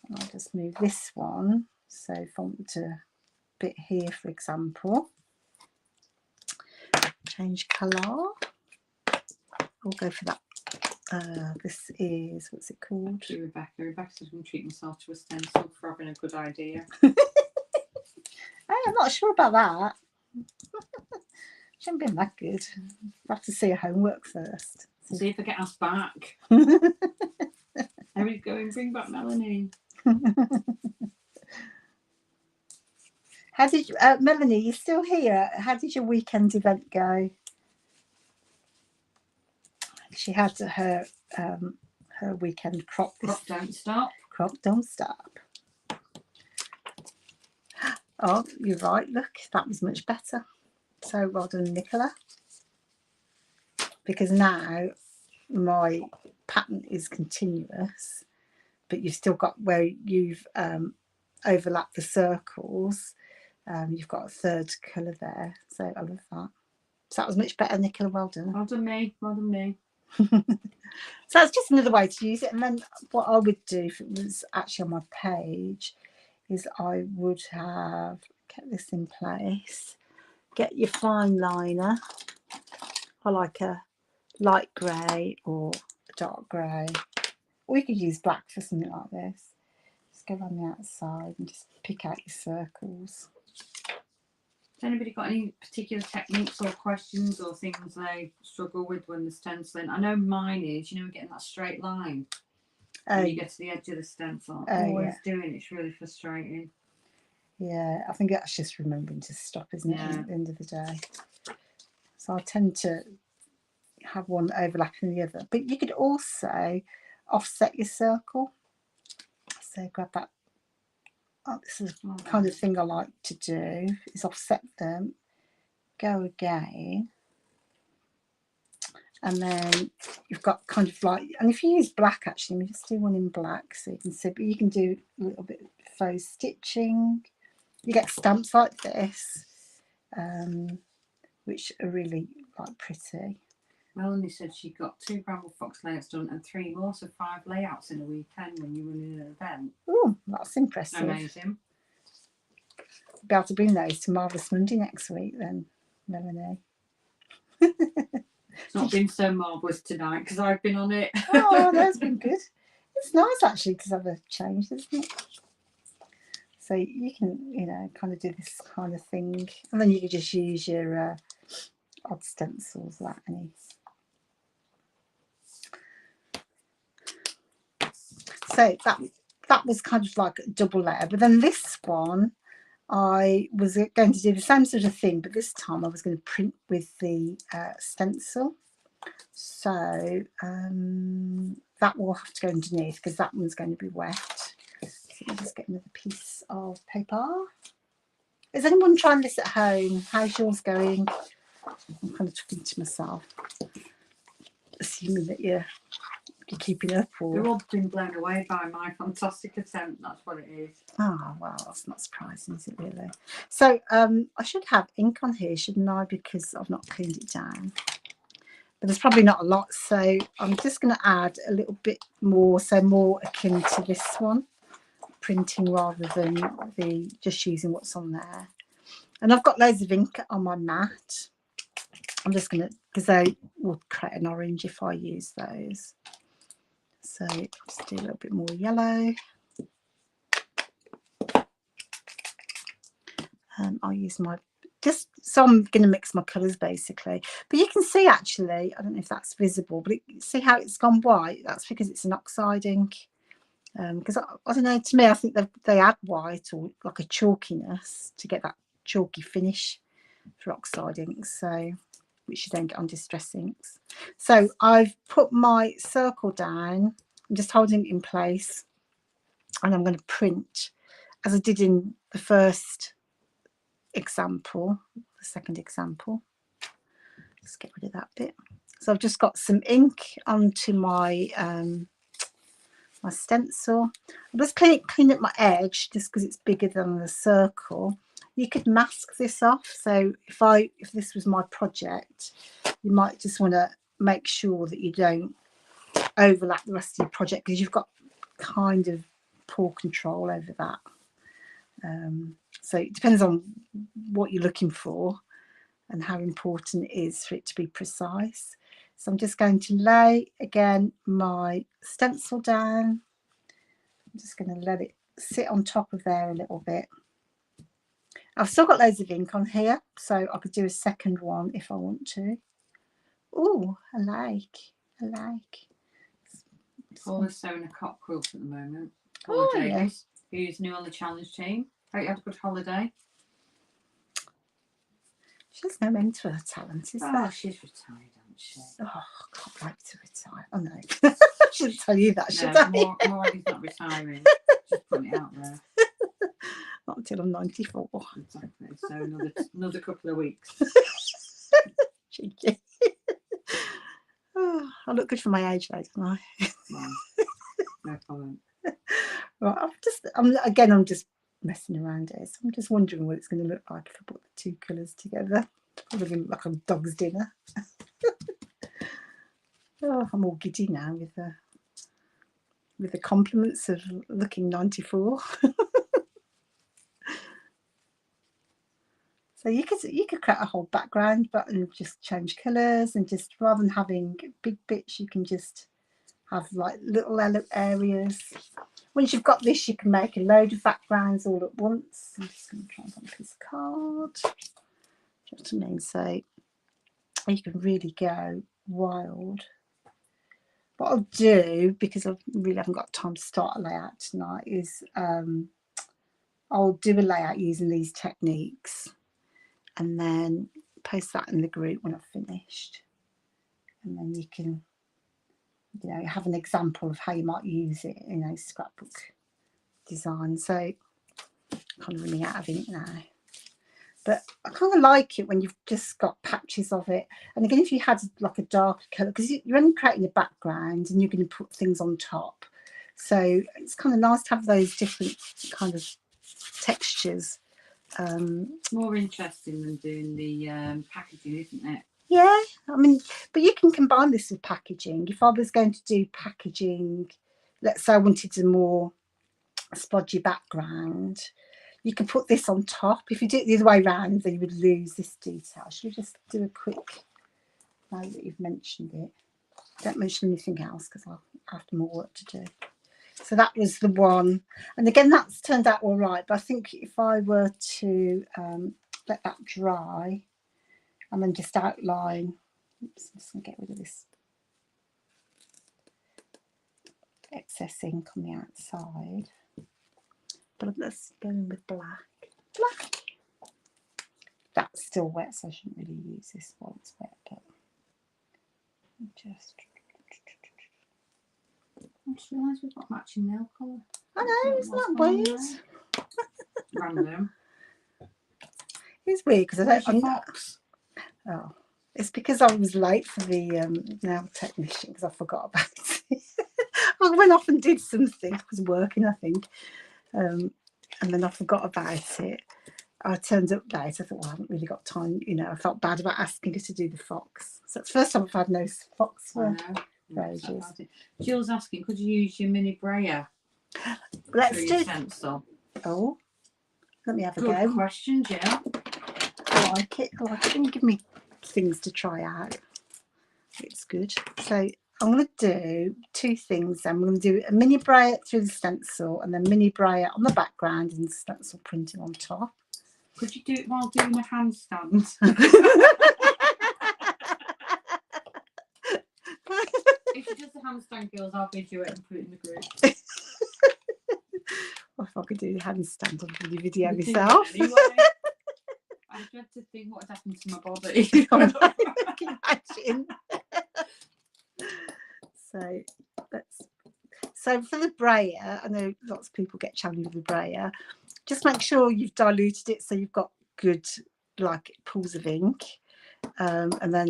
I'll just move this one. So if I want to bit here, for example, change colour. I'll go for that. This is, what's it called? Rebecca. Rebecca's going to treat myself to a stencil for having a good idea. I'm not sure about that. Shouldn't been that good. We'll have to see her homework first. See if I get asked back. Everybody go and bring back Melanie. How did you, Melanie? You're still here? How did your weekend event go? She had her weekend crop. Crop don't stop. Crop don't stop. Oh, you're right. Look, that was much better. So well done, Nicola. Because now my pattern is continuous, but you've still got where you've overlapped the circles. You've got a third colour there. So I love that. So that was much better, Nicola. Well done. Well done me. Well done me. So that's just another way to use it. And then what I would do if it was actually on my page is I would have kept this in place. Get your fine liner. I like a light grey or a dark grey. Or you could use black for something like this. Just go around the outside and just pick out your circles. Has anybody got any particular techniques or questions or things they struggle with when they're stenciling? I know mine is, getting that straight line when you get to the edge of the stencil. Always doing it's really frustrating. Yeah, I think that's just remembering to stop, isn't it, at the end of the day? So I tend to have one overlapping the other. But you could also offset your circle. So grab that. Oh, this is the kind of thing I like to do, is offset them, go again. And then you've got kind of like, and if you use black, actually, let me just do one in black so you can see, but you can do a little bit of faux stitching. You get stamps like this, which are really like pretty. Melanie said she got 2 Bramble Fox layouts done and 3 more, so 5 layouts in a weekend when you were in an event. Oh, that's impressive. Amazing. Be able to bring those to Marvellous Monday next week then, Melanie. It's not been so marvellous tonight because I've been on it. Oh, that's been good. It's nice actually to have a change, isn't it? So you can, kind of do this kind of thing, and then you can just use your odd stencils like any. So that was kind of like a double layer, but then this one I was going to do the same sort of thing, but this time I was going to print with the stencil. So that will have to go underneath because that one's going to be wet. So let me just get another piece of paper. Is anyone trying this at home? How's yours going? I'm kind of talking to myself, assuming that you're keeping up. Or they're all been blown away by my fantastic attempt. That's what it is. Oh, well, that's not surprising, is it really? So I should have ink on here, shouldn't I? Because I've not cleaned it down. But there's probably not a lot, so I'm just going to add a little bit more, so more akin to this one, printing rather than the just using what's on there. And I've got loads of ink on my mat. I'm just going to, because they will create an orange if I use those. So just do a little bit more yellow. I'll use my, just so I'm going to mix my colours basically. But you can see actually, I don't know if that's visible, but see how it's gone white? That's because it's an oxide ink. Because I don't know, to me, I think they add white or like a chalkiness to get that chalky finish for oxide inks, so which you don't get on distress inks. So I've put my circle down. I'm just holding it in place, and I'm going to print as I did in the first example, the second example. Let's get rid of that bit. So I've just got some ink onto my my stencil. I'm just clean up my edge just because it's bigger than the circle. You could mask this off. So if this was my project, you might just want to make sure that you don't overlap the rest of your project because you've got kind of poor control over that. So it depends on what you're looking for and how important it is for it to be precise. So I'm just going to lay again my stencil down. I'm just going to let it sit on top of there a little bit. I've still got loads of ink on here, so I could do a second one if I want to. Oh, I like. Paula's sewing a cock quilt at the moment. Oh, Paula Davis, yeah. who's new on the challenge team. Hope you had a good holiday. She has no end to her talent, is there? She's retired, hasn't she? Oh, I can't wait to retire. Oh no, I shouldn't tell you that, should I? Maureen's not retiring. Just putting it out there. Not until I'm 94. Exactly. So another couple of weeks. Cheeky. Oh, I look good for my age, though, don't I? Yeah. No problem. Right, I'm just messing around here. So I'm just wondering what it's going to look like if I put the two colours together. Probably going to look like a dog's dinner. Oh, I'm all giddy now with the compliments of looking 94. So you could create a whole background, but just change colours, and just rather than having big bits, you can just have like little areas. Once you've got this, you can make a load of backgrounds all at once. I'm just going to try and find a piece of card. Do you know what I mean? So you can really go wild. What I'll do, because I really haven't got time to start a layout tonight, is I'll do a layout using these techniques and then post that in the group when I've finished. And then you can, have an example of how you might use it in a scrapbook design. So I'm kind of running out of ink now. But I kind of like it when you've just got patches of it. And again, if you had like a darker colour, because you're only creating a background and you're going to put things on top. So it's kind of nice to have those different kind of textures. It's more interesting than doing the packaging, isn't it? Yeah, I mean, but you can combine this with packaging. If I was going to do packaging, let's say I wanted a more splodgy background, you can put this on top. If you do it the other way around, then you would lose this detail. Should we just do a quick, now that you've mentioned it? Don't mention anything else because I'll have more work to do. So that was the one. And again, that's turned out all right. But I think if I were to let that dry and then just outline, oops, I'm just going to get rid of this excess ink on the outside. But let's go in with black. That's still wet, so I shouldn't really use this while it's wet, but just I just realised we've got matching nail colour. I know, isn't that weird? Random. It's weird because Where's your fox? Oh, it's because I was late for the nail technician because I forgot about it. I went off and did something. I was working, I think, and then I forgot about it. I turned up late. I thought, well, I haven't really got time. You know, I felt bad about asking her to do the fox. So it's the first time I've had no fox for ages. Jill's asking, could you use your mini brayer? Let's do. Stencil. Oh, let me have a Good go. question, Jill. I like it. I like it. And give me things to try out. It's good. So I'm going to do two things. I'm going to do a mini brayer through the stencil and then mini brayer on the background and stencil printing on top. Could you do it while doing a handstand? If she does the handstand, girls, I'll video it and put it in the group. Well, if I could do the handstand on the video myself. Anyway, I dread to think what had happened to my body. Imagine. So for the brayer, I know lots of people get challenged with the brayer. Just make sure you've diluted it so you've got good like pools of ink, and then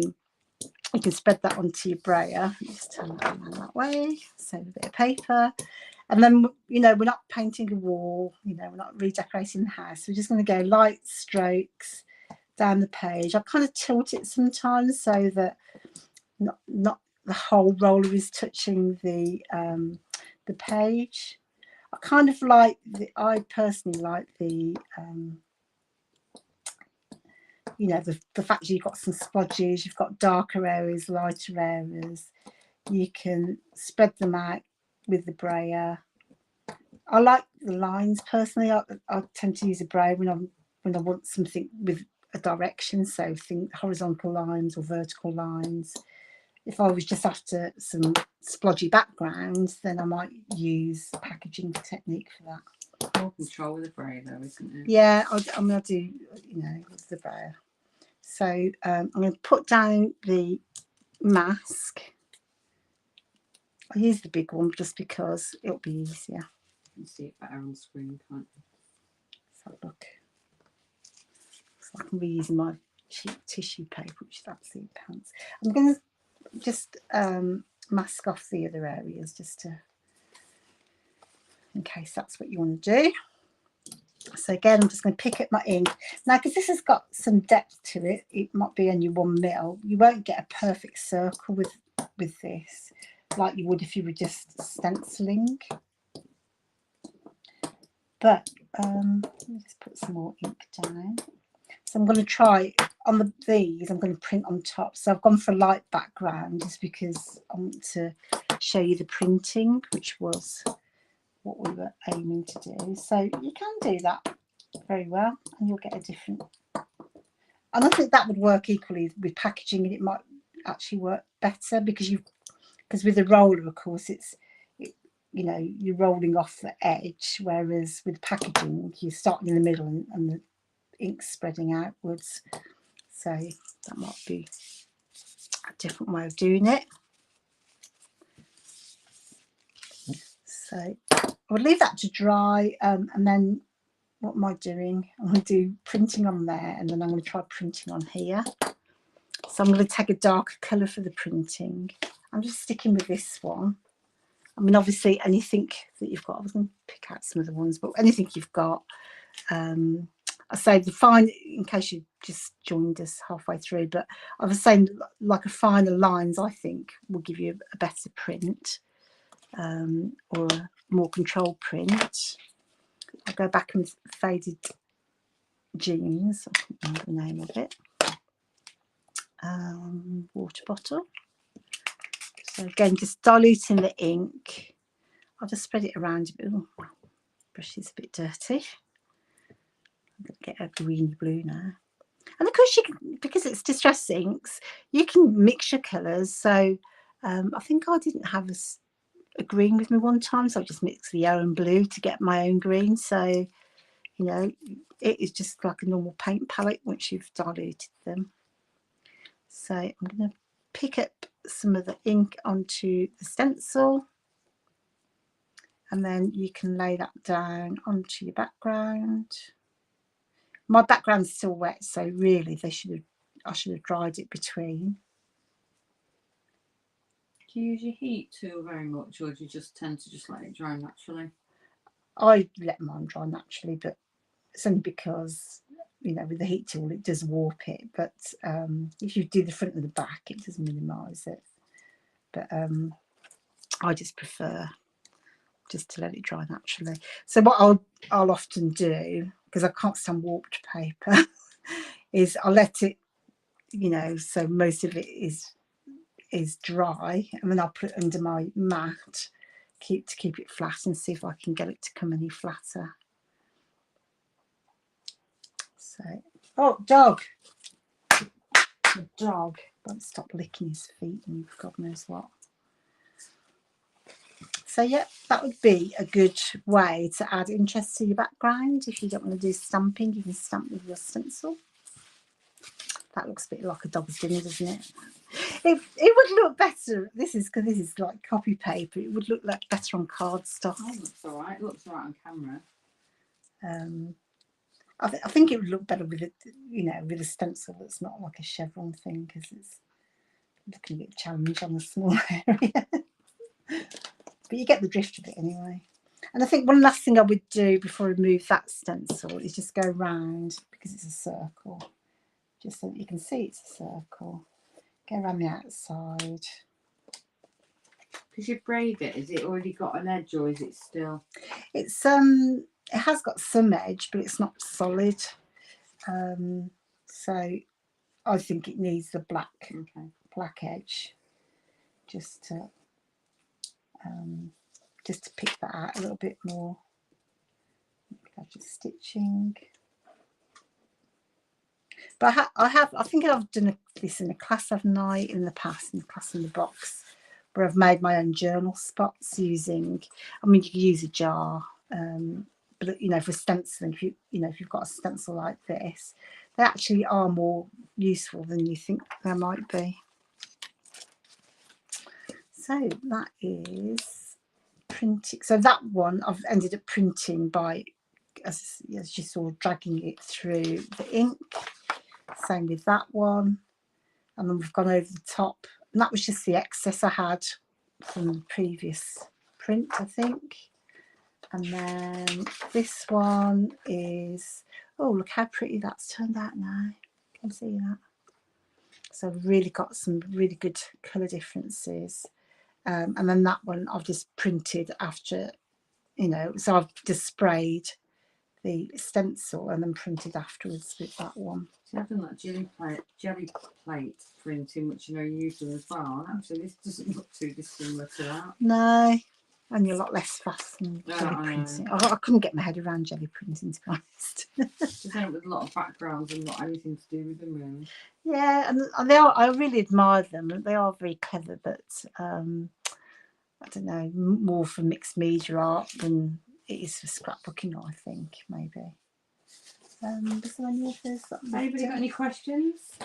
you can spread that onto your brayer. Just turn that around that way. Save a bit of paper, and then you know we're not painting a wall. You know we're not redecorating the house. We're just going to go light strokes down the page. I kind of tilt it sometimes so that not the whole roller is touching the page. I kind of like I personally like the you know the fact that you've got some splodges, you've got darker areas, lighter areas. You can spread them out with the brayer. I like the lines personally. I tend to use a brayer when I want something with a direction, so think horizontal lines or vertical lines. If I was just after some splodgy backgrounds, then I might use packaging technique for that. More control with the brayer though, isn't it? Yeah, I'm going to do, you know, with the brayer. So I'm going to put down the mask. I use the big one just because it'll be easier. You can see it better on screen, can't you? Let's have a look. So I can be using my cheap tissue paper, which is absolute pants. I'm going to just mask off the other areas just to, in case that's what you want to do. So again, I'm just going to pick up my ink now because this has got some depth to it. It might be only 1 mil. You won't get a perfect circle with this like you would if you were just stenciling. But let me just put some more ink down. So I'm going to try on these. I'm going to print on top. So I've gone for a light background just because I want to show you the printing, which was what we were aiming to do. So you can do that very well and you'll get a different, and I think that would work equally with packaging, and it might actually work better because with the roller, of course, you know, you're rolling off the edge, whereas with packaging you're starting in the middle and the ink's spreading outwards. So that might be a different way of doing it. So I'll leave that to dry, and then what am I doing? I'm going to do printing on there, and then I'm going to try printing on here. So I'm going to take a darker colour for the printing. I'm just sticking with this one. I mean, obviously, anything that you've got, I was going to pick out some of the ones, but anything you've got, I say the fine, in case you just joined us halfway through, but I was saying like a finer lines, I think, will give you a better print, or a more controlled print. I'll go back and faded jeans, I can't remember the name of it. Water bottle. So again, just diluting the ink. I'll just spread it around a bit. Ooh, brush is a bit dirty. I'm going to get a greeny blue now. And of course, you can, because it's distress inks, you can mix your colours. So I think I didn't have a green with me one time, so I just mixed the yellow and blue to get my own green. So, you know, it is just like a normal paint palette once you've diluted them. So I'm going to pick up some of the ink onto the stencil. And then you can lay that down onto your background. My background's still wet, so really I should have dried it between. Do you use your heat tool very much, or do you just tend to just let it dry naturally? I let mine dry naturally, but it's only because, you know, with the heat tool it does warp it, but if you do the front and the back it does minimise it. But I just prefer just to let it dry naturally. So what I'll often do, because I can't stand warped paper, is I'll let it, you know, so most of it is dry, and then I'll put it under my mat to keep it flat, and see if I can get it to come any flatter. So, oh, dog, the dog won't stop licking his feet and God knows what. So yeah, that would be a good way to add interest to your background. If you don't want to do stamping, you can stamp with your stencil. That looks a bit like a dog's dinner, doesn't it? It would look better. This is because this is like copy paper. It would look like better on cardstock. Oh, looks all right. It looks all right on camera. I think it would look better with with a stencil that's not like a chevron thing, because it's looking a bit challenging on a small area. But you get the drift of it anyway. And I think one last thing I would do before I move that stencil is just go round, because it's a circle, just so that you can see it's a circle. Go around the outside. Because you braid it, has it already got an edge, or is it still? It's it has got some edge, but it's not solid. So I think it needs the black edge, just to pick that out a little bit more. Just stitching. But I think I've done this in a class, haven't I, in the past, in the class in the box, where I've made my own journal spots using, I mean, you can use a jar, but you know, for stenciling, if you've got a stencil like this, they actually are more useful than you think they might be. So that is printing. So that one I've ended up printing by, as you saw, dragging it through the ink. Same with that one, and then we've gone over the top, and that was just the excess I had from the previous print, I think. And then this one is, oh, look how pretty that's turned out now. Can you see that? So I've really got some really good colour differences. And then that one I've just printed after, so I've just sprayed the stencil and then printed afterwards with that one. So I've done that jelly plate printing, which you use them as well. Actually, this doesn't look too dissimilar to that. No, only a lot less fast than jelly printing. I couldn't get my head around jelly printing, to be honest. Just end up with a lot of backgrounds and not anything to do with them, really. Yeah, and they are. I really admire them. They are very clever, but I don't know, more for mixed media art than it is for scrapbooking, I think, maybe. Was there any others? Anybody got any questions?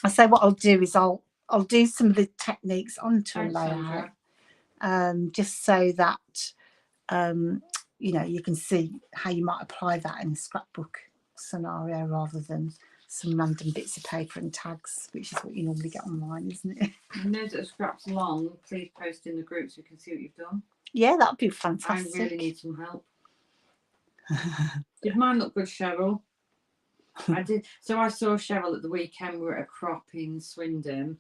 I say what I'll do is I'll do some of the techniques onto a layout, just so that you can see how you might apply that in a scrapbook scenario rather than some random bits of paper and tags, which is what you normally get online, isn't it? And those that have scrapped along, please post in the group so we can see what you've done. Yeah, that'd be fantastic. I really need some help. Did mine look good, Cheryl? I did. So I saw Cheryl at the weekend. We were at a crop in Swindon.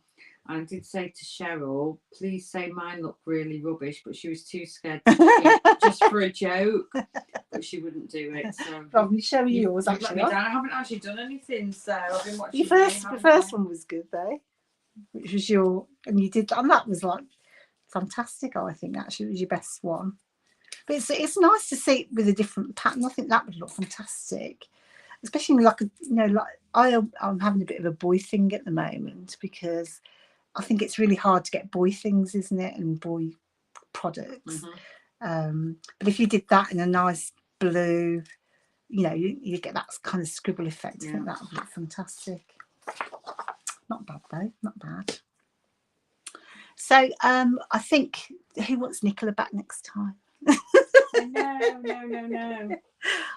And I did say to Cheryl, please say mine looked really rubbish, but she was too scared to do it, just for a joke. But she wouldn't do it. So I'll show you yours, actually. I haven't actually done anything, so I've been watching. The first one was good, though, which was and you did, and that was like fantastic. I think actually it was your best one. But it's nice to see it with a different pattern. I think that would look fantastic, especially like I'm having a bit of a boy thing at the moment, because I think it's really hard to get boy things, isn't it, and boy products. But if you did that in a nice blue, you get that kind of scribble effect. I think that would look fantastic. Not bad though, not bad. So I think, who wants Nicola back next time? No.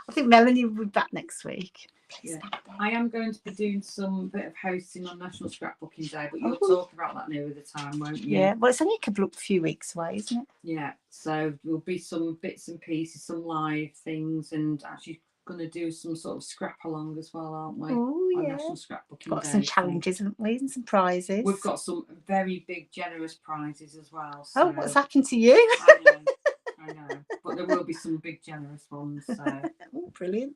I think Melanie will be back next week. Yeah. I am going to be doing some bit of hosting on National Scrapbooking Day, but you'll talk about that nearer the time, won't you? Yeah, well, it's only a few weeks away, isn't it? Yeah, so there'll be some bits and pieces, some live things, and actually going to do some sort of scrap along as well, aren't we? Oh, on yeah. National Scrapbooking Got Day. some challenges, haven't we, and some prizes. We've got some very big, generous prizes as well. So. Oh, what's happened to you? I know, but there will be some big, generous ones. So. Oh, brilliant.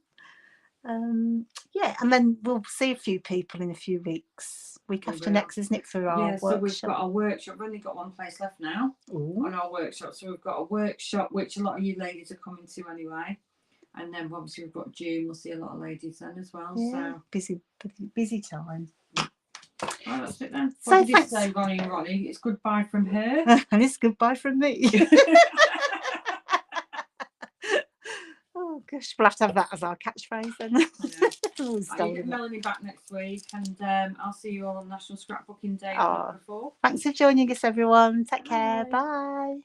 Yeah, and then we'll see a few people in a few weeks. Week after next, isn't it, for our workshop? So we've got our workshop. We've only got one place left now on our workshop. So we've got a workshop, which a lot of you ladies are coming to anyway. And then obviously we've got June. We'll see a lot of ladies then as well. Yeah, so busy time. Right, that's it then. So what did you say, Ronnie and Ronnie? It's goodbye from her. And it's goodbye from me. Oh gosh, we'll have to have that as our catchphrase then. Yeah. You get Melanie back next week, and I'll see you all on National Scrapbooking Day. 4. Thanks for joining us, everyone. Take care. Bye.